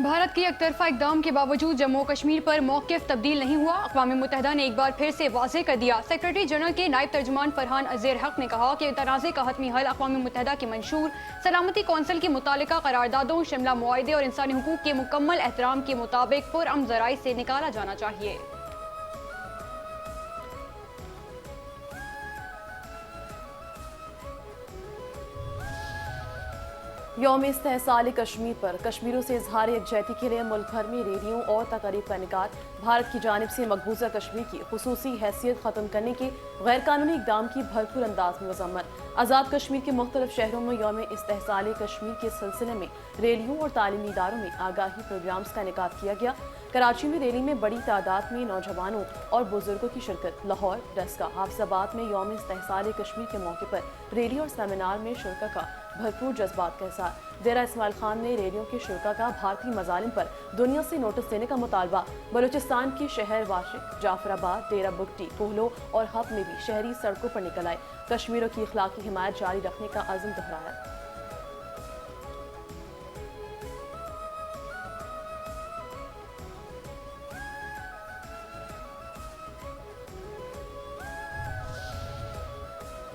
भारत के एकतरफा इकदाम के बावजूद जम्मू कश्मीर पर मौक़िफ़ तब्दील नहीं हुआ। अक़वाम मुत्तहिदा ने एक बार फिर से वाज़ेह कर दिया। सेक्रेटरी जनरल के नायब तर्जुमान फरहान अज़ेर हक़ ने कहा कि तनाज़े का हतमी हल अक़वाम मुत्तहिदा की मंशूर सलामती कौंसिल की मुतालिका करारदादों, शिमला मुआहदे और इंसानी हुकूक़ के मुकम्मल एहतराम के मुताबिक पुरअमन ज़राई से निकाला जाना चाहिए। यौम इस्तेहसाल कश्मीर पर कश्मीरों से इजहार यकजहती के लिए मुल्क भर में रैलियों और तकारीब का इनेकाद। भारत की जानिब से मकबूजा कश्मीर की खुसूसी हैसियत ख़त्म करने के गैर कानूनी इकदाम की भरपूर अंदाज में मजम्मत। आज़ाद कश्मीर के मुख्तलिफ शहरों में यौम इस्तेहसाल कश्मीर के सिलसिले में रैलियों और तालीमी इदारों में आगाही प्रोग्राम्स का इनेकाद किया गया। कराची में रैली में बड़ी तादाद में नौजवानों और बुजुर्गों की शिरकत। लाहौर, डस्का, हाफिजाबाद में यौम इस्तेहसाल कश्मीर के मौके पर रैली और सेमिनार में शुरा का भरपूर जज्बात का हिसार। डेरा इस्माइल खान ने रैलियों के शुरा का भारतीय मजालिम पर दुनिया से नोटिस देने का मुतालबा। बलूचिस्तान की शहर वाशिक, जाफराबाद, डेरा बुगटी, कोहलो और हब में भी शहरी सड़कों पर निकल आए। कश्मीरों की इखलाकी हिमायत जारी रखने का अज़्म दोहराया।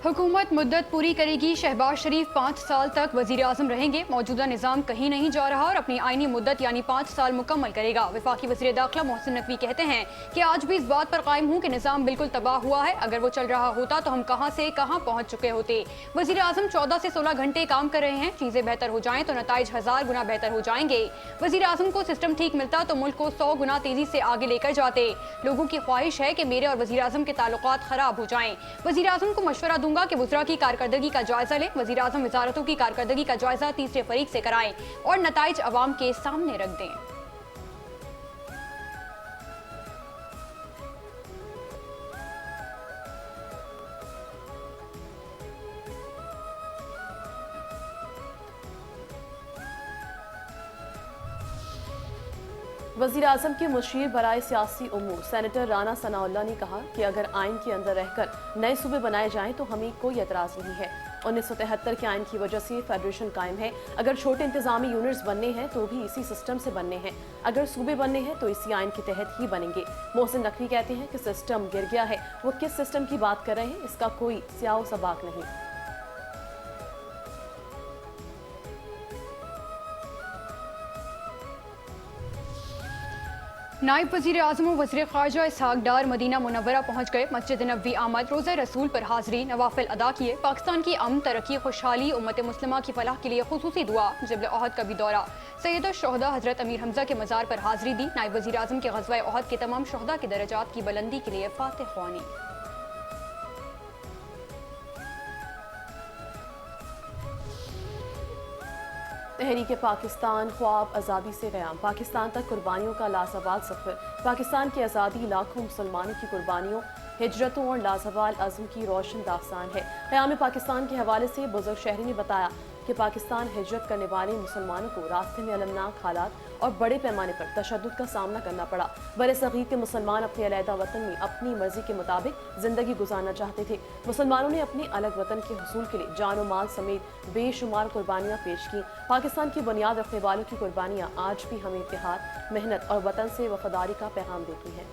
हुकूमत मुद्दत पूरी करेगी। शहबाज शरीफ 5 साल तक वजीर आजम रहेंगे। मौजूदा निज़ाम कहीं नहीं जा रहा और अपनी आईनी मुद्दत यानी 5 साल मुकम्मल करेगा। वफाकी वज़ीर दाखिला मोहसिन नकवी कहते हैं कि आज भी इस बात पर कायम हूँ कि निज़ाम बिल्कुल तबाह हुआ है। अगर वो चल रहा होता तो हम कहाँ से कहाँ पहुँच चुके होते। वज़ीर आजम 14 से 16 घंटे काम कर रहे हैं। चीज़ें बेहतर हो जाएं तो नताइज 1000 गुना बेहतर हो जाएंगे। वज़ीर आजम को सिस्टम ठीक मिलता तो मुल्क को 100 गुना तेजी से आगे लेकर जाते। लोगों की ख्वाहिश है कि मेरे और वज़ीर आजम के ताल्लुकात खराब हो जाएं। वज़ीर आजम को मशवरा दूंगा कि वज़रा की कारकर्दगी का जायजा लें। वज़ीर आज़म वज़ारतों की कारकर्दगी का जायजा तीसरे फरीक से कराएं और नताइज अवाम के सामने रख दें। वज़ीर आज़म के मुशीर बराए सियासी उमूर सेनेटर राना सनाउल्लाह ने कहा कि अगर आइन के अंदर रहकर नए सूबे बनाए जाएं तो हमें कोई एतराज़ नहीं है। 1973 के आइन की वजह से फेडरेशन कायम है। अगर छोटे इंतजामी यूनिट्स बनने हैं तो भी इसी सिस्टम से बनने हैं। अगर सूबे बनने हैं तो इसी आइन के तहत ही बनेंगे। मोहसिन नकवी कहते हैं कि सिस्टम गिर गया है। वो किस सिस्टम की बात कर रहे हैं, इसका कोई स्याह सबाक नहीं। नायब वज़ीर आज़म और वज़ीर ख़ारजा इसहाक़ डार मदीना मुनव्वरा पहुँच गए। मस्जिद नबवी आमद, रोज़ा रसूल पर हाज़री, नवाफिल अदा किए। पाकिस्तान की अमन, तरक्की, खुशहाली, उम्मत मुस्लिमा की फलाह के लिए खुसूसी दुआ। जबल ओहद का भी दौरा। सैयद शुहदा हज़रत अमीर हमज़ा के मज़ार पर हाज़री दी। नायब वज़ीर आज़म के ग़ज़वा ओहद के तमाम शुहदा के दरजात की बुलंदी के लिए फ़ातिह ख़्वानी। तहरीक पाकिस्तान ख्वाब आज़ादी से क़याम, पाकिस्तान तक कुर्बानियों का लाजवाब सफ़र। पाकिस्तान की आज़ादी लाखों मुसलमानों की कुर्बानियों, हिजरतों और लाजवाल अज़्म की रोशन दास्तान है। क़याम पाकिस्तान के हवाले से बुज़ुर्ग शहरी ने बताया कि पाकिस्तान हिजरत करने वाले मुसलमानों को रास्ते में अलमनाक हालात और बड़े पैमाने पर तशद्दुद का सामना करना पड़ा। बड़े सग़ीर के मुसलमान अपने अलहदा वतन में अपनी मर्जी के मुताबिक ज़िंदगी गुजारना चाहते थे। मुसलमानों ने अपने अलग वतन के हुसूल के लिए जान और माल समेत बेशुमार कुर्बानियाँ पेश की। पाकिस्तान की बुनियाद रखने वालों की कुर्बानियाँ आज भी हमें इत्तेहाद, मेहनत और वतन से वफादारी का पैगाम देती हैं।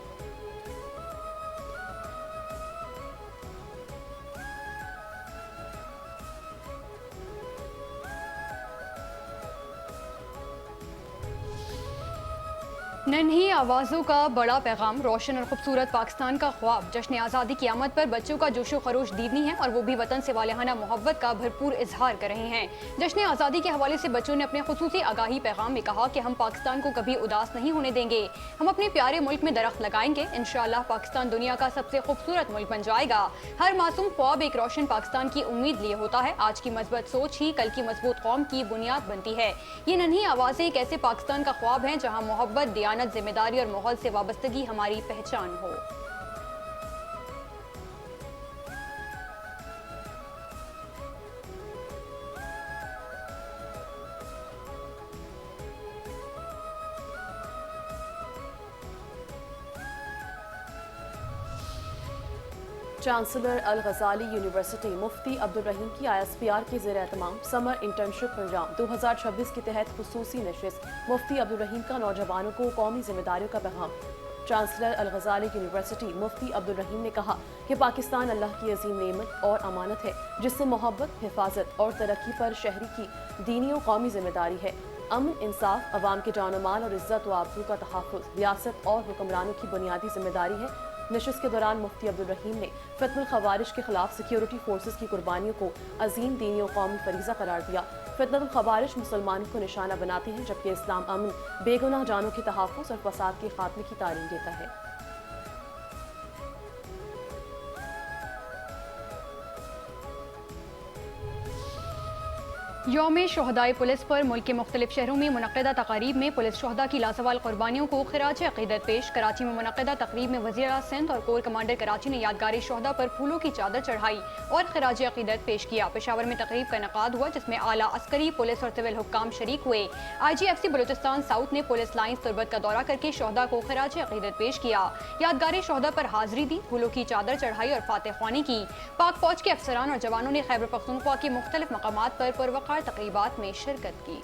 नन्ही आवाज़ों का बड़ा पैगाम, रोशन और खूबसूरत पाकिस्तान का ख्वाब। जश्न आज़ादी की आमद पर बच्चों का जोशो खरोश दीदनी है और वो भी वतन से वालिहाना मोहब्बत का भरपूर इजहार कर रहे हैं। जश्न आज़ादी के हवाले से बच्चों ने अपने खुसूसी आगाही पैगाम में कहा कि हम पाकिस्तान को कभी उदास नहीं होने देंगे। हम अपने प्यारे मुल्क में दरख्त लगाएंगे। इंशाअल्लाह पाकिस्तान दुनिया का सबसे खूबसूरत मुल्क बन जाएगा। हर मासूम ख्वाब एक रोशन पाकिस्तान की उम्मीद लिए होता है। आज की मजबूत सोच ही कल की मजबूत कौम की बुनियाद बनती है। ये नन्ही आवाज़ें एक ऐसे पाकिस्तान का ख्वाब है जहाँ मोहब्बत, जिम्मेदारी और माहौल से वाबस्तगी हमारी पहचान हो। चांसलर अल गजाली यूनिवर्सिटी मुफ्ती अब्दुल रहीम की ISPR के ज़ेर एहतमाम समर इंटर्नशिप प्रोग्राम 2026 के तहत खुसूसी नशिस्त। मुफ्ती अब्दुल रहीम का नौजवानों को कौमी जिम्मेदारियों का पैगाम। चांसलर अल गजाली यूनिवर्सिटी मुफ्ती अब्दुल रहीम ने कहा कि पाकिस्तान अल्लाह की अजीम नेमत और अमानत है, जिससे मोहब्बत, हिफाजत और तरक्की पर शहरी की दीनी और कौमी जिम्मेदारी है। अमन, इंसाफ, अवाम के जान माल और इज्जत व आबरू का तहफ़्फ़ुज़ रियासत और हुक्मरानों की बुनियादी जिम्मेदारी है। नशिस्त के दौरान मुफ्ती अब्दुल रहीम ने फितनुल खवारिज के खिलाफ सिक्योरिटी फोर्सेस की कुर्बानियों को अजीम दीनी और कौमी फरीज़ा करार दिया। फितनुल खवारिज मुसलमानों को निशाना बनाते हैं, जबकि इस्लाम अमन, बेगुनाह जानों के तहफ़्फ़ुज़ और फसाद के खात्मे की तालीम देता है। यौम शहदाए पुलिस पर मुल्क के मुख्तलिफ शहरों में मुनक़दा तक़रीब में पुलिस शहदा की लाजवाल कुर्बानियों को खिराज अक़ीदत पेश। कराची में मुनक़दा तक़रीब में वज़ीर आला सिंध और कोर कमांडर कराची ने यादगार शहदा पर फूलों की चादर चढ़ाई और खिराज अक़ीदत पेश किया। पेशावर में तक़रीब का इनेकाद हुआ, जिसमें आला अस्करी, पुलिस और सिविल हुक्काम शरीक हुए। IGFC बलूचिस्तान साउथ ने पुलिस लाइन्स तुर्बत का दौरा करके शहदा को खिराज अक़ीदत पेश किया। यादगार शहदा पर हाजिरी दी, फूलों की चादर चढ़ाई और फातह ख्वानी की। पाक फौज के अफसरान और जवानों ने खैबर पख्तूनख्वा के मुख्तलिफ मकामात पर पुरवक़ार तक़रीबात में शिरकत की।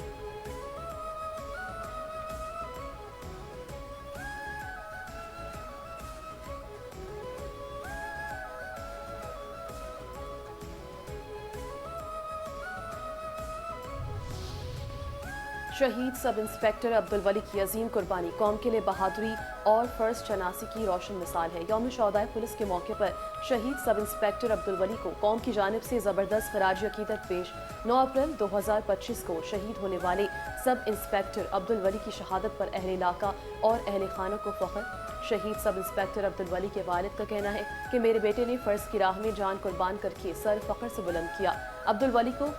शहीद सब इंस्पेक्टर अब्दुल वली की अजीम कुर्बानी कौम के लिए बहादुरी और फ़र्ज शनासी की रोशन मिसाल है। यौम शहदाए पुलिस के मौके पर शहीद सब इंस्पेक्टर अब्दुल वली को कौम की जानिब से ज़बरदस्त खराज अक़ीदत पेश। 9 अप्रैल 2025 को शहीद होने वाले सब इंस्पेक्टर अब्दुल वली की शहादत पर अहले इलाका और अहले खाना को फ़ख्र। शहीद सब इंस्पेक्टर अब्दुल वली के वालिद का कहना है कि मेरे बेटे ने फ़र्ज की राह में जान कुर्बान करके सर फ़ख्र से बुलंद किया। अब्दुल वली को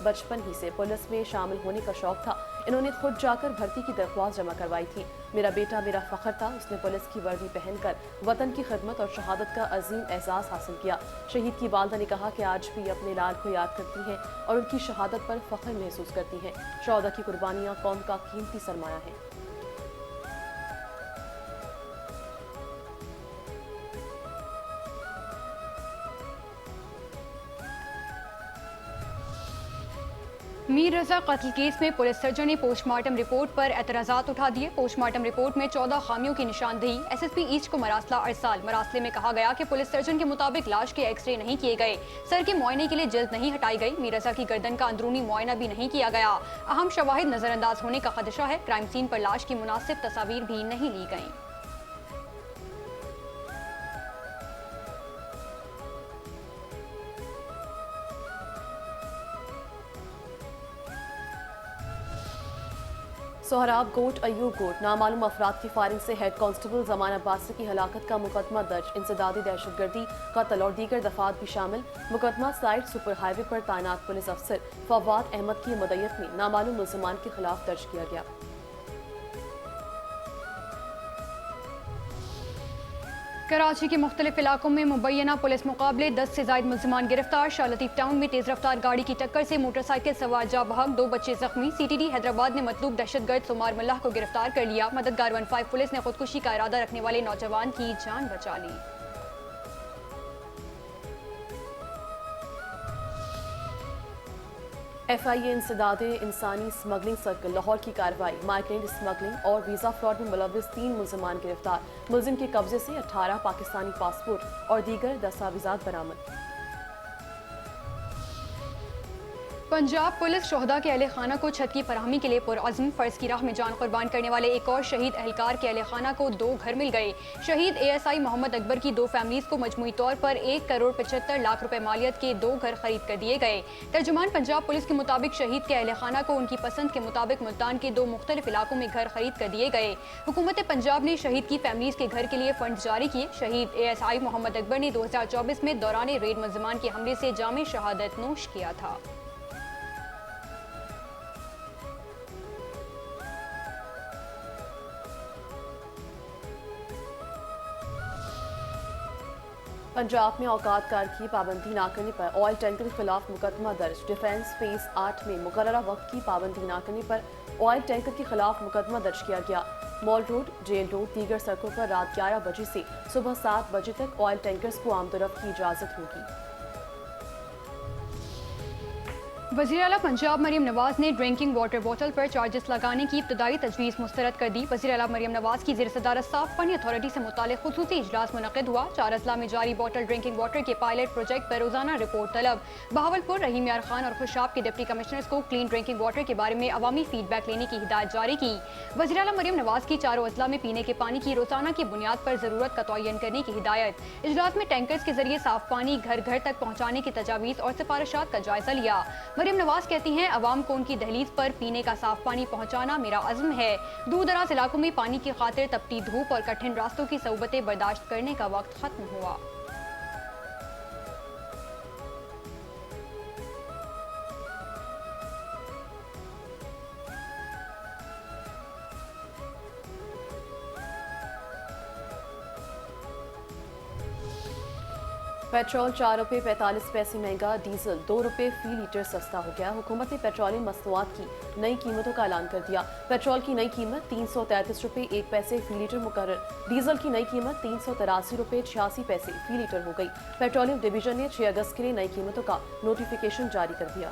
बचपन ही से पुलिस में शामिल होने का शौक था। इन्होंने खुद जाकर भर्ती की दरख्वास्त जमा करवाई थी। मेरा बेटा मेरा फ़ख्र था। उसने पुलिस की वर्दी पहनकर वतन की खिदमत और शहादत का अजीम एहसास हासिल किया। शहीद की वालदा ने कहा कि आज भी अपने लाल को याद करती हैं और उनकी शहादत पर फ़ख्र महसूस करती हैं। शौदा की कुर्बानियाँ कौम का कीमती सरमाया है। मीर रजा कत्ल केस में पुलिस सर्जन ने पोस्टमार्टम रिपोर्ट पर एतराज़ात उठा दिए। पोस्टमार्टम रिपोर्ट में 14 खामियों की निशानदेही। SSP ईस्ट को मरासला अरसाल। मरासले में कहा गया कि पुलिस सर्जन के मुताबिक लाश के एक्सरे नहीं किए गए, सर के मुआयने के लिए जल्द नहीं हटाई गई, मीर रजा की गर्दन का अंदरूनी मुआयना भी नहीं किया गया। अहम शवाहिद नजरअंदाज होने का खदशा है। क्राइम सीन पर लाश की मुनासिब तस्वीर भी नहीं ली गई। सोहराब गोट अयूब गोट नामालूम अफराद की फायरिंग से हेड कांस्टेबल जमान अब्बासी की हलाकत का मुकदमा दर्ज। इंसदादी दहशतगर्दी, कत्ल और दीगर दफात भी शामिल। मुकदमा साइड सुपर हाईवे पर तैनात पुलिस अफसर फवाद अहमद की मदयत में नामालूम मुलजमान के खिलाफ दर्ज किया गया। कराची के मुख्तलिफ इलाकों में मुबैना पुलिस मुकाबले, 10 से ज्यादा मुलजमान गिरफ्तार। शाह लतीफ टाउन में तेज रफ्तार गाड़ी की टक्कर से मोटरसाइकिल सवार जा बहक, 2 बच्चे जख्मी। CTD हैदराबाद ने मतलूब दहशतगर्द सुमार मल्लाह को गिरफ्तार कर लिया। मददगार 15 पुलिस ने खुदकुशी का इरादा रखने वाले नौजवान की जान बचा ली। FIA इंसदादे इंसानी स्मगलिंग सर्कल लाहौर की कार्रवाई। माइग्रेंट स्मगलिंग और वीज़ा फ्रॉड में मुलविस 3 मुलजमान गिरफ्तार। मुलजिम के कब्जे से 18 पाकिस्तानी पासपोर्ट और दीगर दस्तावेजात बरामद। पंजाब पुलिस शोहदा के अहले खाना को छत की फराहमी के लिए पुरअज़्म। फ़र्ज की राह में जान कुर्बान करने वाले एक और शहीद एहलकार के अहले खाना को 2 घर मिल गए। शहीद ASI मोहम्मद अकबर की 2 फैमिलीज को मजमूई तौर पर 1 करोड़ 75 लाख रुपए मालियत के 2 घर खरीद कर दिए गए। तर्जुमान पंजाब पुलिस के मुताबिक शहीद के अहले खाना को उनकी पसंद के मुताबिक मुल्तान के 2 मुख्तलिफ इलाकों में घर खरीद कर दिए गए। हुकूमत पंजाब ने शहीद की फैमिलीज के घर के लिए फंड जारी किए। शहीद ASI मोहम्मद अकबर ने 2024 में दौरान रेड मुलजमान के हमले से जामे शहादत नोश किया था। पंजाब में औकात कार की पाबंदी न करने पर ऑयल टैंकर के खिलाफ मुकदमा दर्ज। डिफेंस फेज 8 में मुकर्ररा वक्त की पाबंदी न करने पर ऑयल टैंकर के खिलाफ मुकदमा दर्ज किया गया। मॉल रोड, जेल रोड, दीगर सड़कों पर रात 11 बजे से सुबह 7 बजे तक ऑयल टैंकर्स को आमदोरफ्त की इजाजत होगी। वज़ीर आला पंजाब मरियम नवाज ने ड्रिंकिंग वाटर बोतल पर चार्जेस लगाने की इब्तदाई तजवीज़ मुस्तरद कर दी। वज़ीर आला मरियम नवाज की ज़ेर सदारत साफ पानी अथॉरिटी से मुताल्लिक़ खुसूसी इजलास मुनक़िद हुआ। 4 अजला में जारी बॉटल ड्रिंकिंग वाटर के पायलट प्रोजेक्ट पर रोज़ाना रिपोर्ट तलब। बहावलपुर, रहीम यार खान और खुशाब के डिप्टी कमिश्नर्स को क्लीन ड्रिंकिंग वाटर के बारे में अवामी फीडबैक लेने की हिदायत जारी की। वज़ीर आला मरियम नवाज की चारों अजला में पीने के पानी की रोज़ाना की बुनियाद पर ज़रूरत का तयन करने की हिदायत। इजलास में टैंकर्स के जरिए साफ पानी घर घर तक पहुँचाने की तजावीज़ और सिफारिशात का जायजा लिया। मरियम नवाज कहती हैं, अवाम को उनकी दहलीज पर पीने का साफ पानी पहुंचाना मेरा अज़्म है। दूर दराज इलाकों में पानी की खातिर तपती धूप और कठिन रास्तों की सऊबतें बर्दाश्त करने का वक्त खत्म हुआ। पेट्रोल 4 रुपये 45 पैसे महंगा, डीजल 2 रुपये फी लीटर सस्ता हो गया। हुकूमत ने पेट्रोलियम मसनूआत की नई कीमतों का ऐलान कर दिया। पेट्रोल की नई कीमत 333 रुपये 1 पैसे फी लीटर मुकर्रर। डीजल की नई कीमत 383 रुपये 86 पैसे फी लीटर हो गई। पेट्रोलियम डिवीजन ने 6 अगस्त के लिए नई कीमतों का नोटिफिकेशन जारी कर दिया।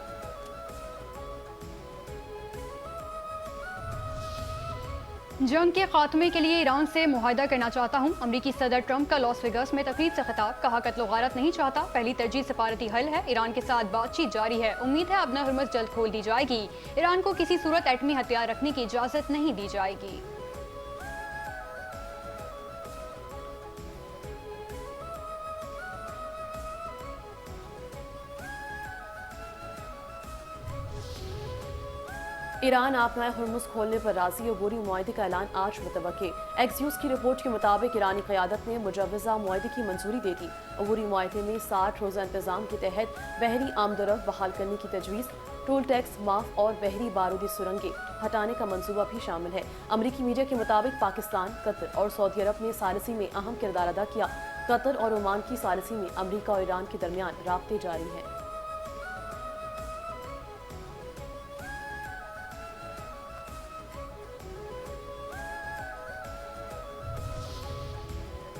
जंग के खात्मे के लिए ईरान से मुआहदा करना चाहता हूँ। अमरीकी सदर ट्रंप का लॉस वेगास में तकरीब से खिताब, कहा कत्लो गारत नहीं चाहता, पहली तरजीह सफारती हल है। ईरान के साथ बातचीत जारी है, उम्मीद है अब हरमुज़ जल्द खोल दी जाएगी। ईरान को किसी सूरत एटमी हथियार रखने की इजाज़त नहीं दी जाएगी। ईरान आपनाए हरमुज़ खोलने पर राजी, अबूरी मुआहदे का ऐलान आज मुतवक्के। एक्स-न्यूज़ की रिपोर्ट के मुताबिक ईरानी क़यादत ने मुजव्वज़ा मुआहदे की मंजूरी दे दी। अबूरी मुआहदे में 60 रोज़ा इंतज़ाम के तहत बहरी आमदोरफ्त बहाल करने की तजवीज़, टोल टैक्स माफ और बहरी बारूदी सुरंगें हटाने का मंसूबा भी शामिल है। अमरीकी मीडिया के मुताबिक पाकिस्तान, कतर और सऊदी अरब ने सालिसी में अहम किरदार अदा किया। कतर और ओमान की सालिसी में अमरीका और ईरान के दरमियान राब्ते जारी हैं।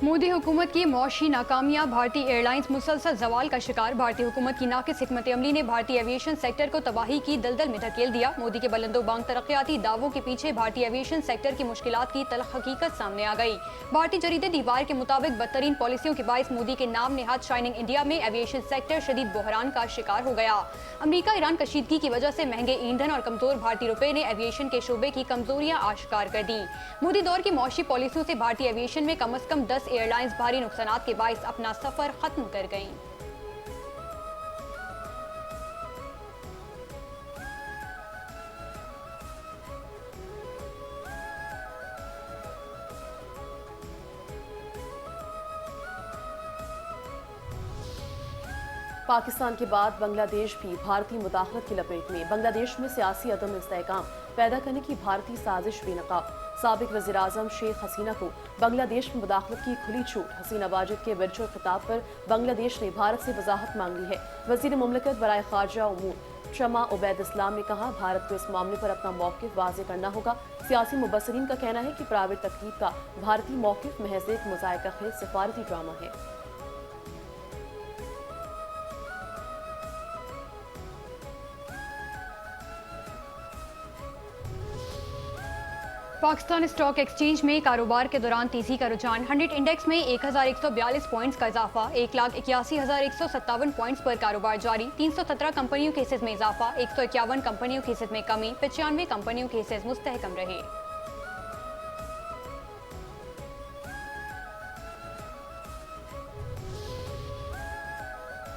मोदी हुकूमत की मौशी नाकामियां, भारतीय एयरलाइंस मुसलसल जवाल का शिकार। भारतीय हुकूमत की नाकिस हिकमत अमली ने भारतीय एविएशन सेक्टर को तबाही की दलदल में धकेल दिया। मोदी के बुलंदो बांग तरक्याती दावों के पीछे भारतीय एविएशन सेक्टर की मुश्किलात की तल्ख हकीकत सामने आ गई। भारतीय जरीदे दीवार के मुताबिक बदतरीन पॉलिसियों के बायस मोदी के नाम नेहाद शाइनिंग इंडिया में एविएशन सेक्टर शदीद बहरान का शिकार हो गया। अमरीका ईरान कशीदगी की वजह से महंगे ईंधन और कमजोर भारतीय रुपये ने एविएशन के शोबे की कमजोरियां आश्कार कर दी। मोदी दौर की मौशी पॉलिसियों से भारतीय एविएशन में कम अज कम 10 एयरलाइंस भारी नुकसानात के बायस अपना सफर खत्म कर गईं। पाकिस्तान के बाद बांग्लादेश भी भारतीय मुदाखलत की लपेट में। बांग्लादेश में सियासी अदम इस्तेहकाम पैदा करने की भारतीय साजिश बेनकाब। साबिक वज़ीर आज़म शेख हसीना को बांग्लादेश में मुदाखलत की खुली छूट। हसीना वाजिद के वर्चुअल खिताब पर बांग्लादेश ने भारत से वजाहत मांग ली है। वज़ीर मुमलिकत बराए खारजा उमूर शमा उबैद इस्लाम ने कहा, भारत को इस मामले पर अपना मौक़िफ़ वाज़ेह करना होगा। सियासी मुबस्सिरीन का कहना है कि प्राइवेट तकरीब का भारतीय मौक़िफ़ महज एक मुज़ायका खेज सिफारती ड्रामा है। पाकिस्तान स्टॉक एक्सचेंज में कारोबार के दौरान तेजी का रुझान। 100 इंडेक्स में 1142 पॉइंट्स का इजाफा, 1,81,157 पॉइंट्स पर कारोबार जारी। 317 कंपनियों के हिस्से में इजाफा, 151 कंपनियों के हिस्से में कमी, 95 कंपनियों के हिस्से मुस्तहकम रहे।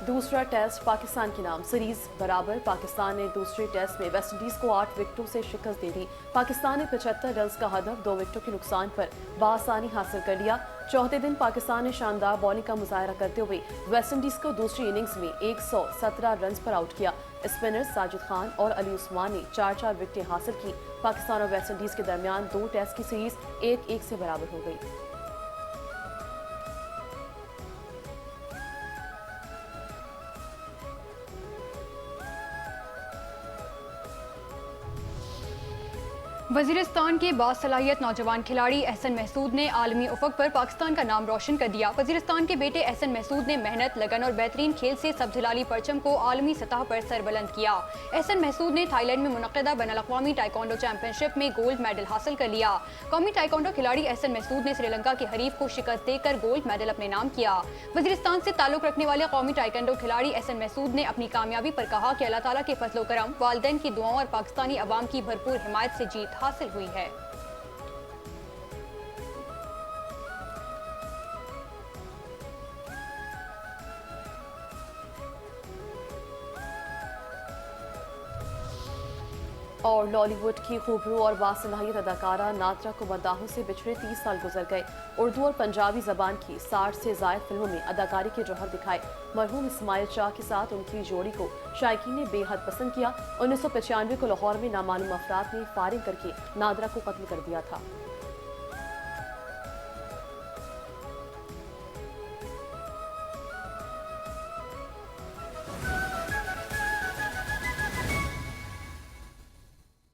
दूसरा टेस्ट पाकिस्तान के नाम, सीरीज बराबर। पाकिस्तान ने दूसरे टेस्ट में वेस्टइंडीज को 8 विकेटों से शिकस्त दे दी। पाकिस्तान ने 75 रन का हदफ 2 विकेटों के नुकसान पर बासानी हासिल कर लिया। चौथे दिन पाकिस्तान ने शानदार बॉलिंग का मुजाहरा करते हुए वेस्टइंडीज को दूसरी इनिंग्स में 117 रन पर आउट किया। स्पिनर्स साजिद खान और अली उस्मान ने 4-4 विकेटें हासिल की। पाकिस्तान और वेस्टइंडीज के दरमियान 2 टेस्ट की सीरीज 1-1 से बराबर हो गई। वजीरिस्तान के बासलाहियत नौजवान खिलाड़ी एहसन महसूद ने आलमी उफक पर पाकिस्तान का नाम रोशन कर दिया। वजीरिस्तान के बेटे एहसन महसूद ने मेहनत, लगन और बेहतरीन खेल से सबझलाली परचम को आलमी सतह पर सरबुलंद किया। एहसन महसूद ने थाईलैंड में मुनक़दा बैनुल-अक़वामी ताइक्वांडो चैंपियनशिप में गोल्ड मेडल हासिल कर लिया। कौमी ताइक्वांडो खिलाड़ी एहसन महसूद ने श्रीलंका के हरीफ को शिकस्त देकर गोल्ड मेडल अपने नाम किया। वजीरिस्तान से ताल्लुक रखने वाले कौमी ताइक्वांडो खिलाड़ी एहसन महसूद ने अपनी कामयाबी पर कहा कि अल्लाह ताला के फजलो करम, वालिदैन की दुआओं और पाकिस्तानी अवाम की भरपूर हिमायत से जीत हासिल हुई है। और लॉलीवुड की खूबरू और बासलाहियत अदाकारा नादरा को मद्दाहों से बिछड़े 30 साल गुजर गए। उर्दू और पंजाबी जबान की 60 से जायद फिल्मों में अदाकारी के जौहर दिखाए मरहूम इस्माइल शाह के साथ उनकी जोड़ी को शायकीन ने बेहद पसंद किया। 1995 को लाहौर में नामालूम अफराद ने फायरिंग करके नादरा को कत्ल कर दिया था।